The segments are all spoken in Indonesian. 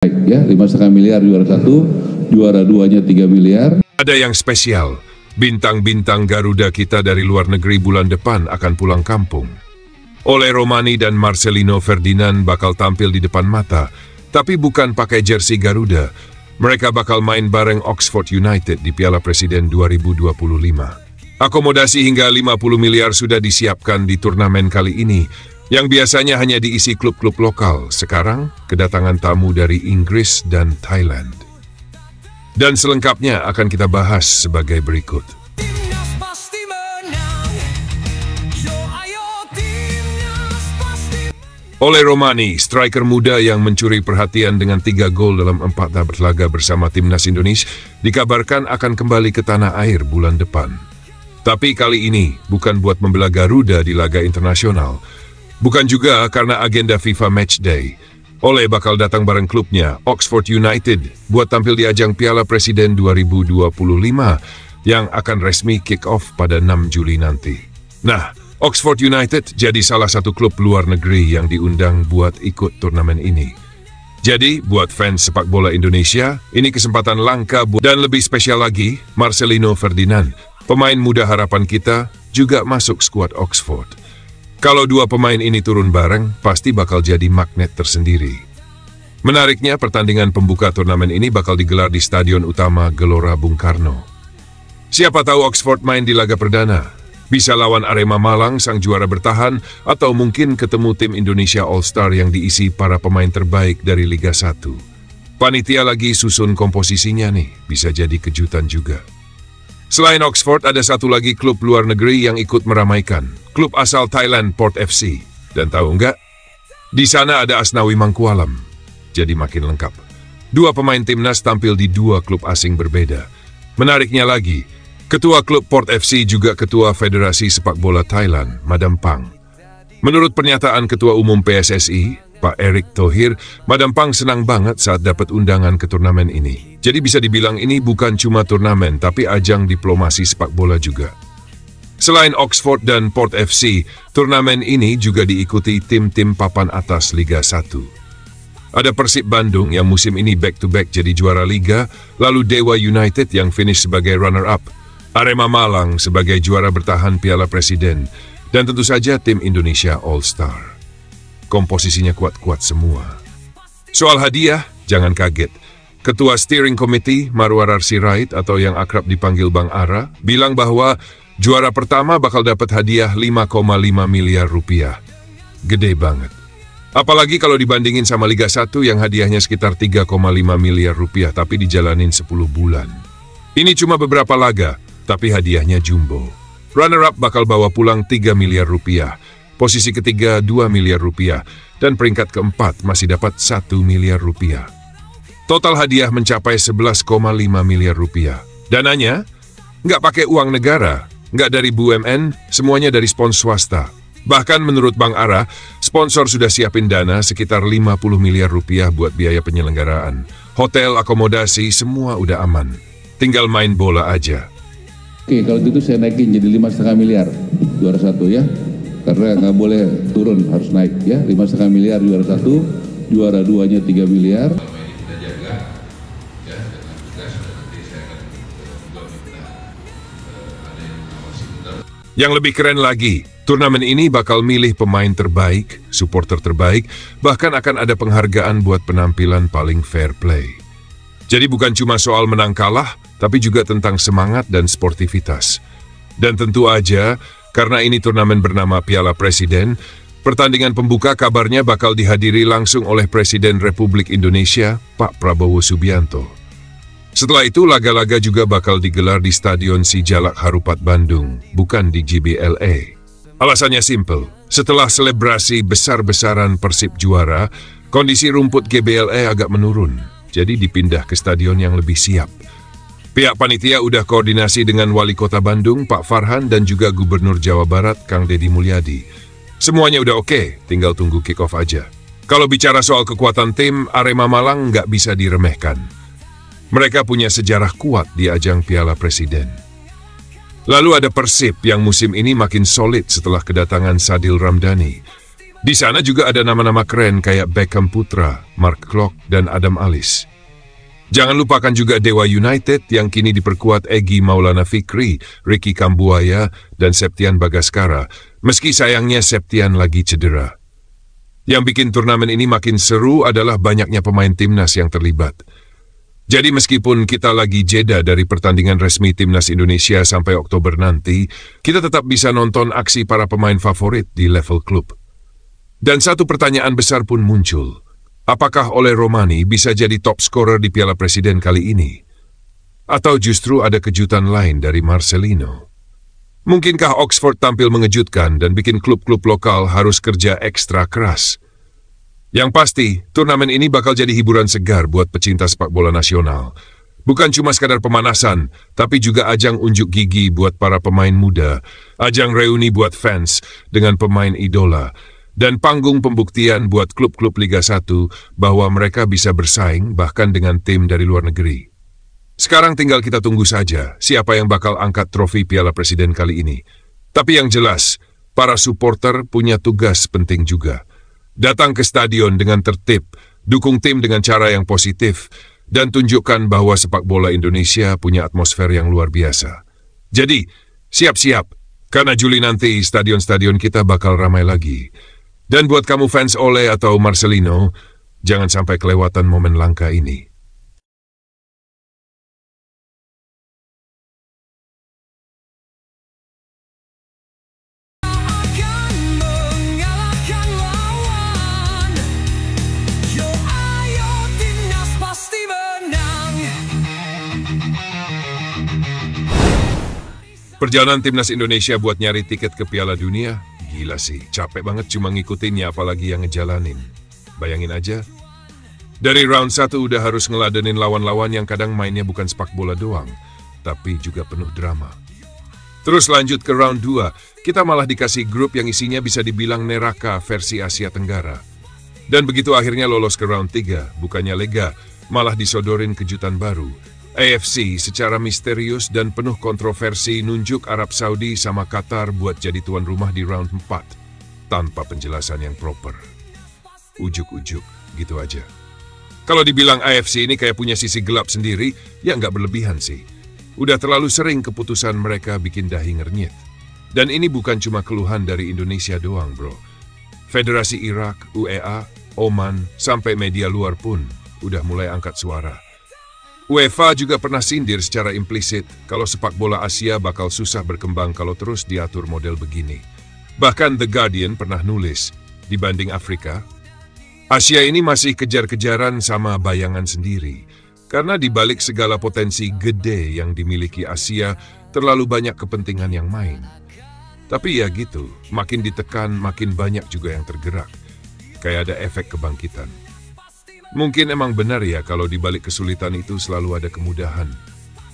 Ya, 5,5 miliar juara 1, juara 2-nya 3 miliar. Ada yang spesial, bintang-bintang Garuda kita dari luar negeri bulan depan akan pulang kampung. Ole Romani dan Marcelino Ferdinand bakal tampil di depan mata, tapi bukan pakai jersey Garuda. Mereka bakal main bareng Oxford United di Piala Presiden 2025. Akomodasi hingga 50 miliar sudah disiapkan di turnamen kali ini, yang biasanya hanya diisi klub-klub lokal. Sekarang, kedatangan tamu dari Inggris dan Thailand. Dan selengkapnya akan kita bahas sebagai berikut. Ole Romani, striker muda yang mencuri perhatian dengan 3 gol dalam 4 berlaga bersama timnas Indonesia, dikabarkan akan kembali ke tanah air bulan depan. Tapi kali ini bukan buat membela Garuda di laga internasional. Bukan juga karena agenda FIFA Matchday. Ole bakal datang bareng klubnya, Oxford United, buat tampil di ajang Piala Presiden 2025 yang akan resmi kick-off pada 6 Juli nanti. Nah, Oxford United jadi salah satu klub luar negeri yang diundang buat ikut turnamen ini. Jadi, buat fans sepak bola Indonesia, ini kesempatan langka dan lebih spesial lagi, Marcelino Ferdinand, pemain muda harapan kita, juga masuk skuad Oxford. Kalau dua pemain ini turun bareng, pasti bakal jadi magnet tersendiri. Menariknya, pertandingan pembuka turnamen ini bakal digelar di Stadion Utama Gelora Bung Karno. Siapa tahu Oxford main di laga perdana. Bisa lawan Arema Malang, sang juara bertahan, atau mungkin ketemu tim Indonesia All-Star yang diisi para pemain terbaik dari Liga 1. Panitia lagi susun komposisinya nih, bisa jadi kejutan juga. Selain Oxford, ada satu lagi klub luar negeri yang ikut meramaikan. Klub asal Thailand, Port FC. Dan tahu nggak? Di sana ada Asnawi Mangkualam. Jadi makin lengkap. Dua pemain timnas tampil di dua klub asing berbeda. Menariknya lagi, ketua klub Port FC juga ketua Federasi Sepak Bola Thailand, Madam Pang. Menurut pernyataan Ketua Umum PSSI, Pak Erick Thohir, Madam Pang senang banget saat dapat undangan ke turnamen ini. Jadi bisa dibilang ini bukan cuma turnamen, tapi ajang diplomasi sepak bola juga. Selain Oxford dan Port FC, turnamen ini juga diikuti tim-tim papan atas Liga 1. Ada Persib Bandung yang musim ini back-to-back jadi juara Liga, lalu Dewa United yang finish sebagai runner-up, Arema Malang sebagai juara bertahan Piala Presiden, dan tentu saja tim Indonesia All-Star. Komposisinya kuat-kuat semua. Soal hadiah, jangan kaget. Ketua Steering Committee, Marwar Sirait atau yang akrab dipanggil Bang Ara, bilang bahwa juara pertama bakal dapat hadiah 5,5 miliar rupiah. Gede banget. Apalagi kalau dibandingin sama Liga 1 yang hadiahnya sekitar 3,5 miliar rupiah tapi dijalanin 10 bulan. Ini cuma beberapa laga, tapi hadiahnya jumbo. Runner-up bakal bawa pulang 3 miliar rupiah. Posisi ketiga 2 miliar rupiah, dan peringkat keempat masih dapat 1 miliar rupiah. Total hadiah mencapai 11,5 miliar rupiah. Dananya nggak pakai uang negara, nggak dari BUMN, semuanya dari sponsor swasta. Bahkan menurut Bang Ara, sponsor sudah siapin dana sekitar 50 miliar rupiah buat biaya penyelenggaraan. Hotel, akomodasi, semua udah aman. Tinggal main bola aja. Oke, kalau gitu saya naikin jadi 5,5 miliar juara 1 ya. Karena nggak boleh turun, harus naik ya. 5,5 miliar juara 1, juara 2-nya 3 miliar. Yang lebih keren lagi, turnamen ini bakal milih pemain terbaik, supporter terbaik, bahkan akan ada penghargaan buat penampilan paling fair play. Jadi bukan cuma soal menang kalah, tapi juga tentang semangat dan sportivitas. Dan tentu aja, karena ini turnamen bernama Piala Presiden, pertandingan pembuka kabarnya bakal dihadiri langsung oleh Presiden Republik Indonesia, Pak Prabowo Subianto. Setelah itu, laga-laga juga bakal digelar di Stadion Sijalak Harupat Bandung, bukan di GBLA. Alasannya simple, setelah selebrasi besar-besaran Persib juara, kondisi rumput GBLA agak menurun, jadi dipindah ke stadion yang lebih siap. Pihak panitia udah koordinasi dengan Wali Kota Bandung, Pak Farhan, dan juga Gubernur Jawa Barat, Kang Deddy Mulyadi. Semuanya udah oke, tinggal tunggu kick-off aja. Kalau bicara soal kekuatan tim, Arema Malang nggak bisa diremehkan. Mereka punya sejarah kuat di ajang Piala Presiden. Lalu ada Persib yang musim ini makin solid setelah kedatangan Sadil Ramdhani. Di sana juga ada nama-nama keren kayak Beckham Putra, Mark Klok, dan Adam Alice. Jangan lupakan juga Dewa United yang kini diperkuat Egy Maulana Fikri, Ricky Kambuaya, dan Septian Bagaskara, meski sayangnya Septian lagi cedera. Yang bikin turnamen ini makin seru adalah banyaknya pemain timnas yang terlibat. Jadi meskipun kita lagi jeda dari pertandingan resmi timnas Indonesia sampai Oktober nanti, kita tetap bisa nonton aksi para pemain favorit di level klub. Dan satu pertanyaan besar pun muncul. Apakah Ole Romani bisa jadi top scorer di Piala Presiden kali ini? Atau justru ada kejutan lain dari Marcelino? Mungkinkah Oxford tampil mengejutkan dan bikin klub-klub lokal harus kerja ekstra keras? Yang pasti, turnamen ini bakal jadi hiburan segar buat pecinta sepak bola nasional. Bukan cuma sekadar pemanasan, tapi juga ajang unjuk gigi buat para pemain muda, ajang reuni buat fans dengan pemain idola, dan panggung pembuktian buat klub-klub Liga 1 bahwa mereka bisa bersaing bahkan dengan tim dari luar negeri. Sekarang tinggal kita tunggu saja siapa yang bakal angkat trofi Piala Presiden kali ini. Tapi yang jelas, para supporter punya tugas penting juga. Datang ke stadion dengan tertib, dukung tim dengan cara yang positif, dan tunjukkan bahwa sepak bola Indonesia punya atmosfer yang luar biasa. Jadi, siap-siap, karena Juli nanti stadion-stadion kita bakal ramai lagi. Dan buat kamu fans Ole atau Marcelino, jangan sampai kelewatan momen langka ini. Perjalanan timnas Indonesia buat nyari tiket ke Piala Dunia, gila sih, capek banget cuma ngikutinnya apalagi yang ngejalanin. Bayangin aja, dari round 1 udah harus ngeladenin lawan-lawan yang kadang mainnya bukan sepak bola doang, tapi juga penuh drama. Terus lanjut ke round 2, kita malah dikasih grup yang isinya bisa dibilang neraka versi Asia Tenggara. Dan begitu akhirnya lolos ke round 3, bukannya lega, malah disodorin kejutan baru. AFC secara misterius dan penuh kontroversi nunjuk Arab Saudi sama Qatar buat jadi tuan rumah di round 4, tanpa penjelasan yang proper. Ujuk-ujuk, gitu aja. Kalau dibilang AFC ini kayak punya sisi gelap sendiri, ya nggak berlebihan sih. Udah terlalu sering keputusan mereka bikin dahi ngernyit. Dan ini bukan cuma keluhan dari Indonesia doang, bro. Federasi Irak, UEA, Oman, sampai media luar pun udah mulai angkat suara. UEFA juga pernah sindir secara implisit kalau sepak bola Asia bakal susah berkembang kalau terus diatur model begini. Bahkan The Guardian pernah nulis, dibanding Afrika, Asia ini masih kejar-kejaran sama bayangan sendiri. Karena dibalik segala potensi gede yang dimiliki Asia, terlalu banyak kepentingan yang main. Tapi ya gitu, makin ditekan makin banyak juga yang tergerak. Kayak ada efek kebangkitan. Mungkin emang benar ya kalau dibalik kesulitan itu selalu ada kemudahan.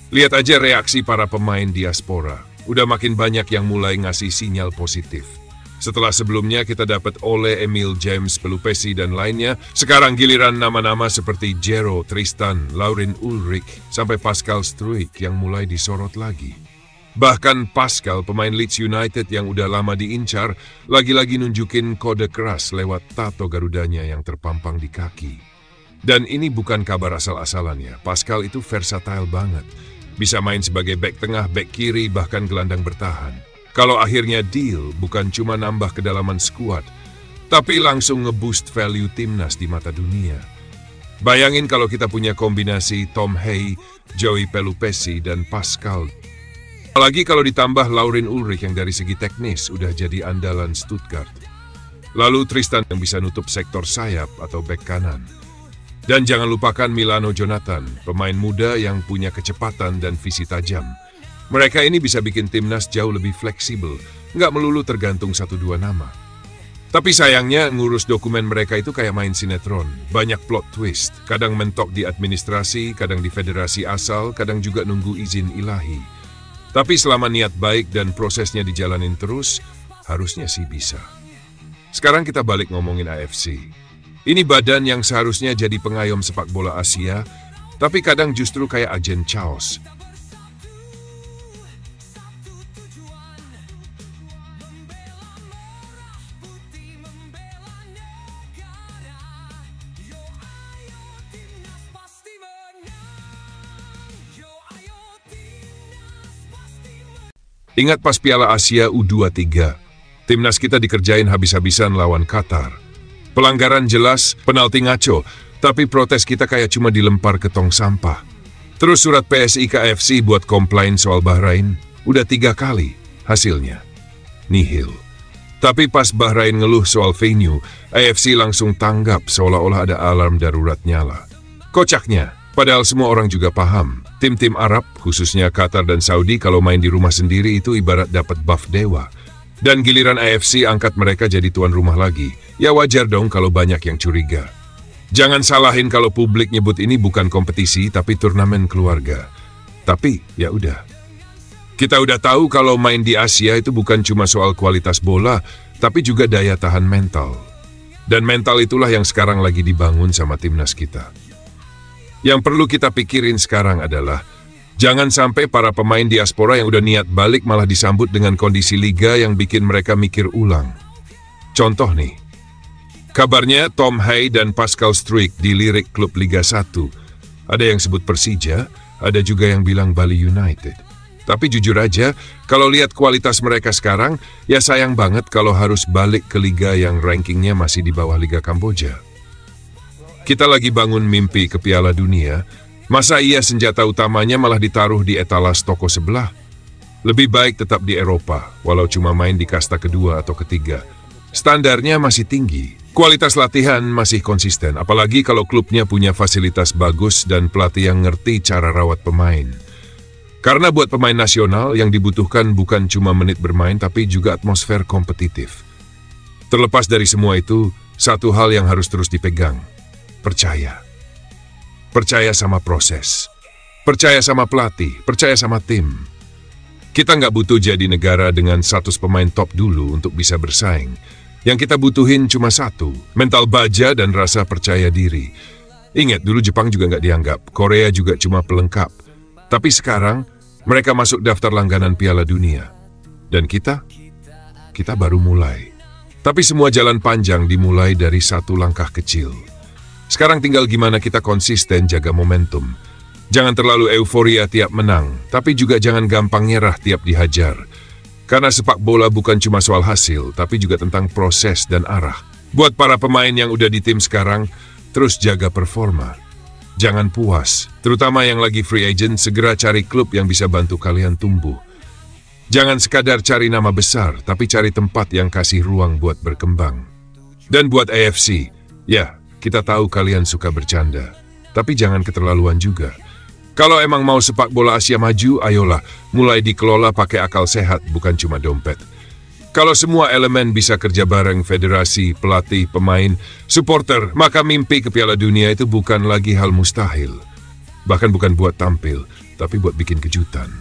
Lihat aja reaksi para pemain diaspora. Udah makin banyak yang mulai ngasih sinyal positif. Setelah sebelumnya kita dapat Ole, Emil, James, Pelupesi, dan lainnya, sekarang giliran nama-nama seperti Jero, Tristan, Laurin Ulrich, sampai Pascal Struijk yang mulai disorot lagi. Bahkan Pascal, pemain Leeds United yang udah lama diincar, lagi-lagi nunjukin kode keras lewat tato garudanya yang terpampang di kaki. Dan ini bukan kabar asal-asalan ya, Pascal itu versatile banget. Bisa main sebagai bek tengah, bek kiri, bahkan gelandang bertahan. Kalau akhirnya deal, bukan cuma nambah kedalaman skuad, tapi langsung ngeboost value timnas di mata dunia. Bayangin kalau kita punya kombinasi Tom Hay, Joey Pelupesi, dan Pascal. Apalagi kalau ditambah Laurin Ulrich yang dari segi teknis udah jadi andalan Stuttgart. Lalu Tristan yang bisa nutup sektor sayap atau bek kanan. Dan jangan lupakan Milano Jonathan, pemain muda yang punya kecepatan dan visi tajam. Mereka ini bisa bikin timnas jauh lebih fleksibel, nggak melulu tergantung 1-2 nama. Tapi sayangnya ngurus dokumen mereka itu kayak main sinetron, banyak plot twist, kadang mentok di administrasi, kadang di federasi asal, kadang juga nunggu izin ilahi. Tapi selama niat baik dan prosesnya dijalanin terus, harusnya sih bisa. Sekarang kita balik ngomongin AFC. Ini badan yang seharusnya jadi pengayom sepak bola Asia, tapi kadang justru kayak agen chaos. Ingat pas Piala Asia U23, timnas kita dikerjain habis-habisan lawan Qatar. Pelanggaran jelas, penalti ngaco, tapi protes kita kayak cuma dilempar ke tong sampah. Terus surat PSI ke AFC buat komplain soal Bahrain, udah 3 kali, hasilnya nihil. Tapi pas Bahrain ngeluh soal venue, AFC langsung tanggap seolah-olah ada alarm darurat nyala. Kocaknya, padahal semua orang juga paham, tim-tim Arab, khususnya Qatar dan Saudi kalau main di rumah sendiri itu ibarat dapat buff dewa. Dan giliran AFC angkat mereka jadi tuan rumah lagi, ya wajar dong kalau banyak yang curiga. Jangan salahin kalau publik nyebut ini bukan kompetisi tapi turnamen keluarga. Tapi, ya udah. Kita udah tahu kalau main di Asia itu bukan cuma soal kualitas bola, tapi juga daya tahan mental. Dan mental itulah yang sekarang lagi dibangun sama timnas kita. Yang perlu kita pikirin sekarang adalah, jangan sampai para pemain diaspora yang udah niat balik malah disambut dengan kondisi liga yang bikin mereka mikir ulang. Contoh nih, kabarnya Tom Hay dan Pascal Struijk dilirik klub Liga 1. Ada yang sebut Persija, ada juga yang bilang Bali United. Tapi jujur aja, kalau lihat kualitas mereka sekarang, ya sayang banget kalau harus balik ke liga yang rankingnya masih di bawah Liga Kamboja. Kita lagi bangun mimpi ke Piala Dunia, masa iya senjata utamanya malah ditaruh di etalas toko sebelah? Lebih baik tetap di Eropa, walau cuma main di kasta kedua atau ketiga. Standarnya masih tinggi, kualitas latihan masih konsisten, apalagi kalau klubnya punya fasilitas bagus dan pelatih yang ngerti cara rawat pemain. Karena buat pemain nasional yang dibutuhkan bukan cuma menit bermain tapi juga atmosfer kompetitif. Terlepas dari semua itu, satu hal yang harus terus dipegang. Percaya. Percaya sama proses. Percaya sama pelatih, percaya sama tim. Kita nggak butuh jadi negara dengan 100 pemain top dulu untuk bisa bersaing. Yang kita butuhin cuma satu, mental baja dan rasa percaya diri. Ingat, dulu Jepang juga nggak dianggap, Korea juga cuma pelengkap. Tapi sekarang, mereka masuk daftar langganan Piala Dunia. Dan kita baru mulai. Tapi semua jalan panjang dimulai dari satu langkah kecil. Sekarang tinggal gimana kita konsisten jaga momentum. Jangan terlalu euforia tiap menang, tapi juga jangan gampang nyerah tiap dihajar. Karena sepak bola bukan cuma soal hasil, tapi juga tentang proses dan arah. Buat para pemain yang udah di tim sekarang, terus jaga performa. Jangan puas, terutama yang lagi free agent, segera cari klub yang bisa bantu kalian tumbuh. Jangan sekadar cari nama besar, tapi cari tempat yang kasih ruang buat berkembang. Dan buat AFC, ya, kita tahu kalian suka bercanda, tapi jangan keterlaluan juga. Kalau emang mau sepak bola Asia maju, ayolah, mulai dikelola pakai akal sehat, bukan cuma dompet. Kalau semua elemen bisa kerja bareng, federasi, pelatih, pemain, supporter, maka mimpi ke Piala Dunia itu bukan lagi hal mustahil. Bahkan bukan buat tampil, tapi buat bikin kejutan.